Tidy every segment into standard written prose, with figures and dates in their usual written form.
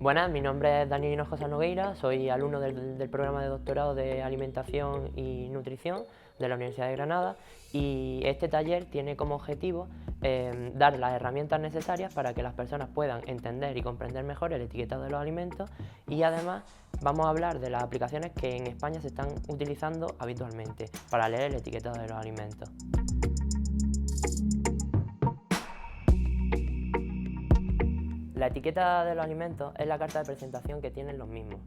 Buenas, mi nombre es Daniel Hinojosa Nogueira, soy alumno del programa de doctorado de Alimentación y Nutrición de la Universidad de Granada, y este taller tiene como objetivo dar las herramientas necesarias para que las personas puedan entender y comprender mejor el etiquetado de los alimentos, y además vamos a hablar de las aplicaciones que en España se están utilizando habitualmente para leer el etiquetado de los alimentos. La etiqueta de los alimentos es la carta de presentación que tienen los mismos,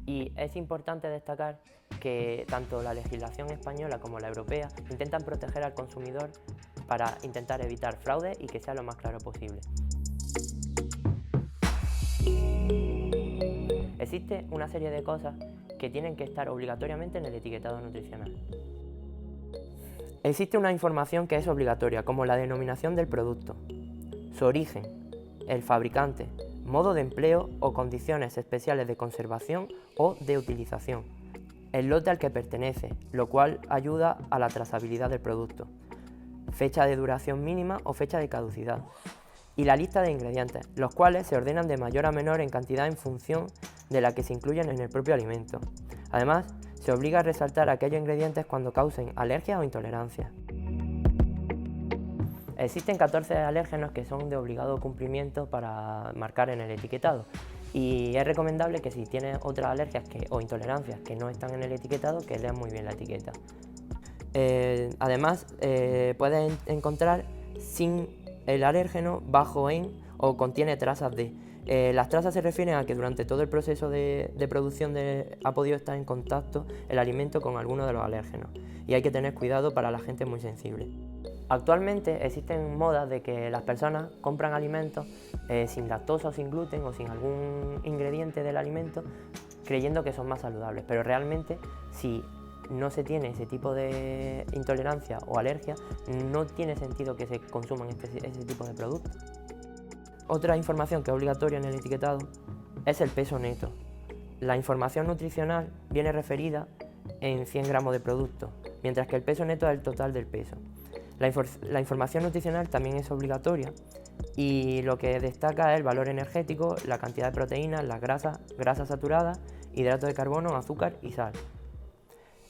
y es importante destacar que tanto la legislación española como la europea intentan proteger al consumidor para intentar evitar fraude y que sea lo más claro posible. Existe una serie de cosas que tienen que estar obligatoriamente en el etiquetado nutricional. Existe una información que es obligatoria, como la denominación del producto, su origen, el fabricante, modo de empleo o condiciones especiales de conservación o de utilización, el lote al que pertenece, lo cual ayuda a la trazabilidad del producto, fecha de duración mínima o fecha de caducidad, y la lista de ingredientes, los cuales se ordenan de mayor a menor en cantidad en función de la que se incluyen en el propio alimento. Además, se obliga a resaltar aquellos ingredientes cuando causen alergias o intolerancias. Existen 14 alérgenos que son de obligado cumplimiento para marcar en el etiquetado, y es recomendable que si tienes otras alergias o intolerancias que no están en el etiquetado, que leas muy bien la etiqueta. Además, puedes encontrar sin el alérgeno, bajo en o contiene trazas de. Las trazas se refieren a que durante todo el proceso de producción ha podido estar en contacto el alimento con alguno de los alérgenos, y hay que tener cuidado para la gente muy sensible. Actualmente existen modas de que las personas compran alimentos sin lactosa o sin gluten o sin algún ingrediente del alimento, creyendo que son más saludables, pero realmente si no se tiene ese tipo de intolerancia o alergia, no tiene sentido que se consuman ese tipo de productos. Otra información que es obligatoria en el etiquetado es el peso neto. La información nutricional viene referida en 100 gramos de producto, mientras que el peso neto es el total del peso. La información nutricional también es obligatoria, y lo que destaca es el valor energético, la cantidad de proteínas, las grasas saturadas, hidratos de carbono, azúcar y sal.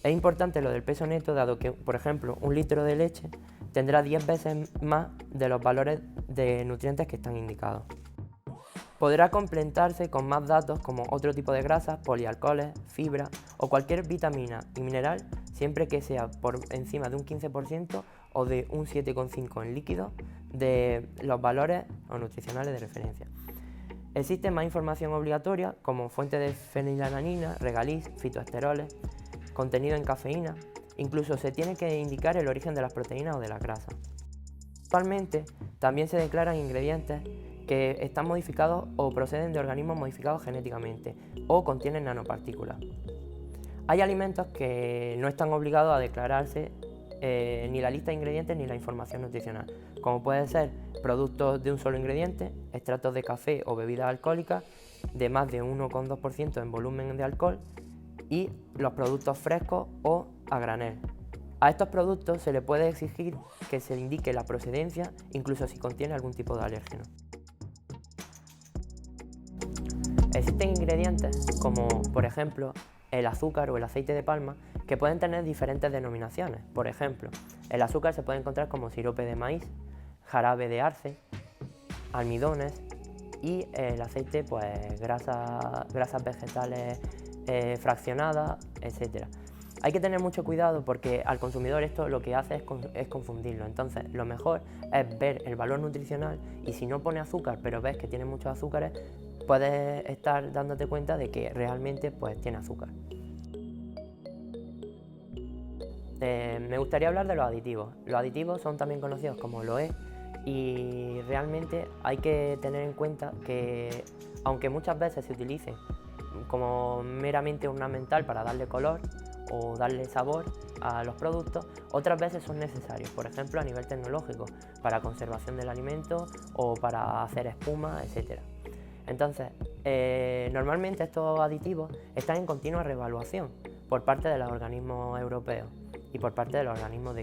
Es importante lo del peso neto, dado que, por ejemplo, un litro de leche tendrá 10 veces más de los valores de nutrientes que están indicados. Podrá complementarse con más datos como otro tipo de grasas, polialcoholes, fibra o cualquier vitamina y mineral, siempre que sea por encima de un 15% o de un 7,5% en líquido de los valores o nutricionales de referencia. Existe más información obligatoria como fuente de fenilalanina, regaliz, fitoesteroles, contenido en cafeína. Incluso se tiene que indicar el origen de las proteínas o de las grasas. Actualmente también se declaran ingredientes que están modificados o proceden de organismos modificados genéticamente o contienen nanopartículas. Hay alimentos que no están obligados a declararse ni la lista de ingredientes ni la información nutricional, como pueden ser productos de un solo ingrediente, extractos de café o bebidas alcohólicas de más de 1,2% en volumen de alcohol, y los productos frescos o a granel. A estos productos se le puede exigir que se indique la procedencia, incluso si contiene algún tipo de alérgeno. Existen ingredientes como, por ejemplo, el azúcar o el aceite de palma, que pueden tener diferentes denominaciones. Por ejemplo, el azúcar se puede encontrar como sirope de maíz, jarabe de arce, almidones, y el aceite, pues grasas vegetales fraccionadas, etc. Hay que tener mucho cuidado porque al consumidor esto lo que hace es confundirlo. Entonces lo mejor es ver el valor nutricional, y si no pone azúcar pero ves que tiene muchos azúcares, puedes estar dándote cuenta de que realmente pues tiene azúcar. Me gustaría hablar de los aditivos. Los aditivos son también conocidos como LOE, y realmente hay que tener en cuenta que aunque muchas veces se utilicen como meramente ornamental para darle color o darle sabor a los productos, otras veces son necesarios, por ejemplo a nivel tecnológico, para conservación del alimento o para hacer espuma, etc. Entonces, normalmente estos aditivos están en continua reevaluación por parte de los organismos europeos, y por parte de los organismos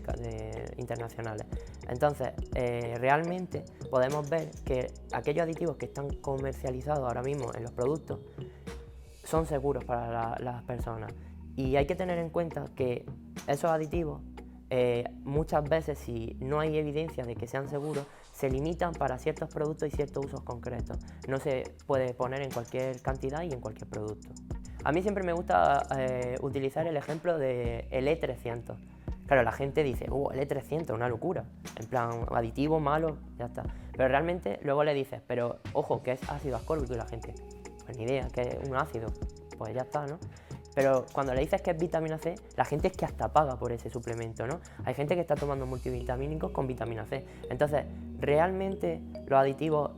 internacionales. Entonces, realmente podemos ver que aquellos aditivos que están comercializados ahora mismo en los productos son seguros para las personas. Y hay que tener en cuenta que esos aditivos, muchas veces, si no hay evidencia de que sean seguros, se limitan para ciertos productos y ciertos usos concretos. No se puede poner en cualquier cantidad y en cualquier producto. A mí siempre me gusta utilizar el ejemplo del E300. Claro, la gente dice, el E300, una locura, en plan, aditivo, malo, ya está. Pero realmente luego le dices, pero ojo, que es ácido ascórbico, y la gente, pues ni idea, que es un ácido, pues ya está, ¿no? Pero cuando le dices que es vitamina C, la gente es que hasta paga por ese suplemento, ¿no? Hay gente que está tomando multivitamínicos con vitamina C. Entonces, ¿realmente los aditivos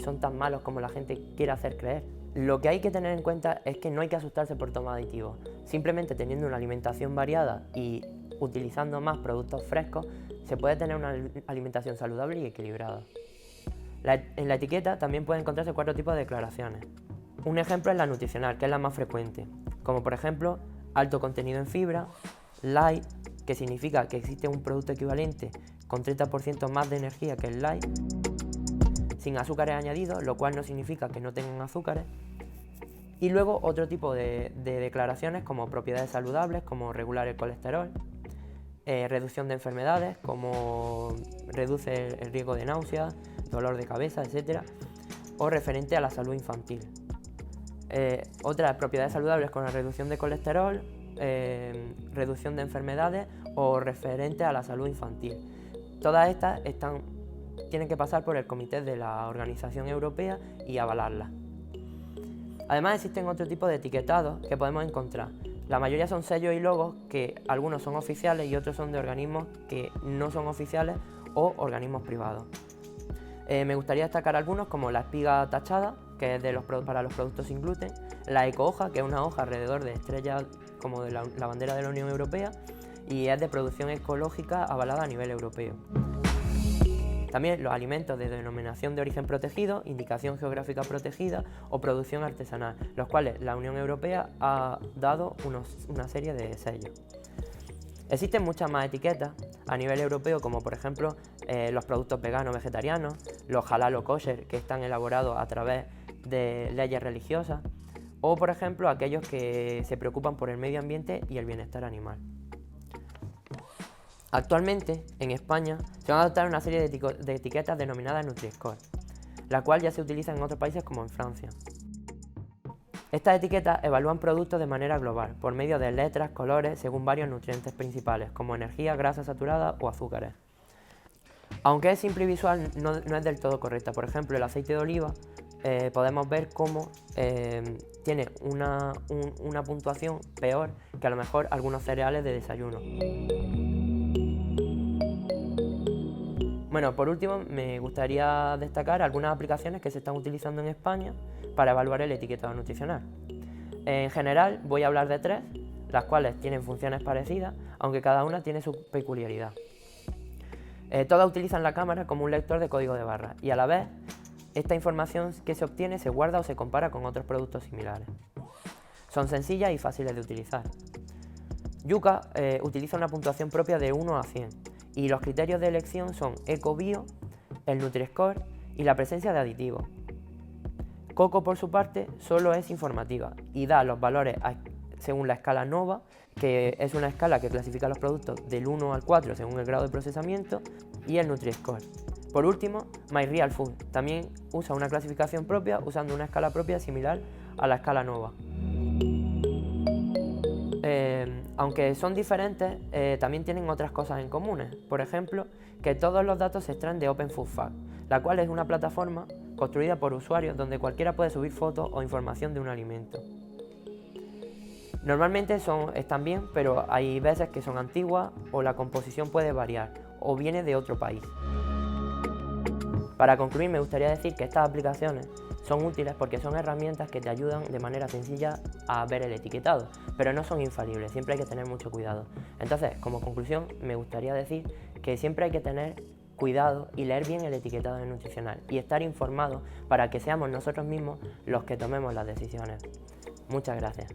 son tan malos como la gente quiere hacer creer? Lo que hay que tener en cuenta es que no hay que asustarse por tomar aditivos. Simplemente teniendo una alimentación variada y utilizando más productos frescos, se puede tener una alimentación saludable y equilibrada. En la etiqueta también pueden encontrarse 4 tipos de declaraciones. Un ejemplo es la nutricional, que es la más frecuente, como por ejemplo, alto contenido en fibra, light, que significa que existe un producto equivalente con 30% más de energía que el light, sin azúcares añadidos, lo cual no significa que no tengan azúcares. Y luego otro tipo de declaraciones como propiedades saludables, como regular el colesterol, reducción de enfermedades, como reduce el riesgo de náuseas, dolor de cabeza, etc. O referente a la salud infantil. Otras propiedades saludables con la reducción de colesterol, reducción de enfermedades o referente a la salud infantil. Todas estas tienen que pasar por el comité de la Organización Europea y avalarlas. Además existen otro tipo de etiquetados que podemos encontrar. La mayoría son sellos y logos, que algunos son oficiales y otros son de organismos que no son oficiales o organismos privados. Me gustaría destacar algunos como la espiga tachada, que es para los productos sin gluten, la eco-hoja, que es una hoja alrededor de estrellas como de la bandera de la Unión Europea y es de producción ecológica avalada a nivel europeo. También los alimentos de denominación de origen protegido, indicación geográfica protegida o producción artesanal, los cuales la Unión Europea ha dado una serie de sellos. Existen muchas más etiquetas a nivel europeo, como por ejemplo los productos veganos vegetarianos, los halal o kosher, que están elaborados a través de leyes religiosas, o por ejemplo aquellos que se preocupan por el medio ambiente y el bienestar animal. Actualmente, en España, se van a adoptar una serie de etiquetas denominadas Nutri-Score, la cual ya se utiliza en otros países como en Francia. Estas etiquetas evalúan productos de manera global, por medio de letras, colores, según varios nutrientes principales, como energía, grasa saturada o azúcares. Aunque es simple y visual, no es del todo correcta. Por ejemplo, el aceite de oliva, podemos ver cómo tiene una puntuación peor que a lo mejor algunos cereales de desayuno. Bueno, por último, me gustaría destacar algunas aplicaciones que se están utilizando en España para evaluar el etiquetado nutricional. En general, voy a hablar de 3, las cuales tienen funciones parecidas, aunque cada una tiene su peculiaridad. Todas utilizan la cámara como un lector de código de barras y a la vez, esta información que se obtiene se guarda o se compara con otros productos similares. Son sencillas y fáciles de utilizar. Yuka utiliza una puntuación propia de 1 a 100 y los criterios de elección son EcoBio, el Nutri-Score y la presencia de aditivos. Coco, por su parte, solo es informativa y da los valores según la escala NOVA, que es una escala que clasifica los productos del 1 al 4 según el grado de procesamiento, y el Nutri-Score. Por último, MyRealFood también usa una clasificación propia usando una escala propia similar a la escala NOVA. Aunque son diferentes, también tienen otras cosas en comunes. Por ejemplo, que todos los datos se extraen de Open Food Facts, la cual es una plataforma construida por usuarios donde cualquiera puede subir fotos o información de un alimento. Normalmente están bien, pero hay veces que son antiguas o la composición puede variar o viene de otro país. Para concluir, me gustaría decir que estas aplicaciones son útiles porque son herramientas que te ayudan de manera sencilla a ver el etiquetado, pero no son infalibles, siempre hay que tener mucho cuidado. Entonces, como conclusión, me gustaría decir que siempre hay que tener cuidado y leer bien el etiquetado nutricional y estar informados para que seamos nosotros mismos los que tomemos las decisiones. Muchas gracias.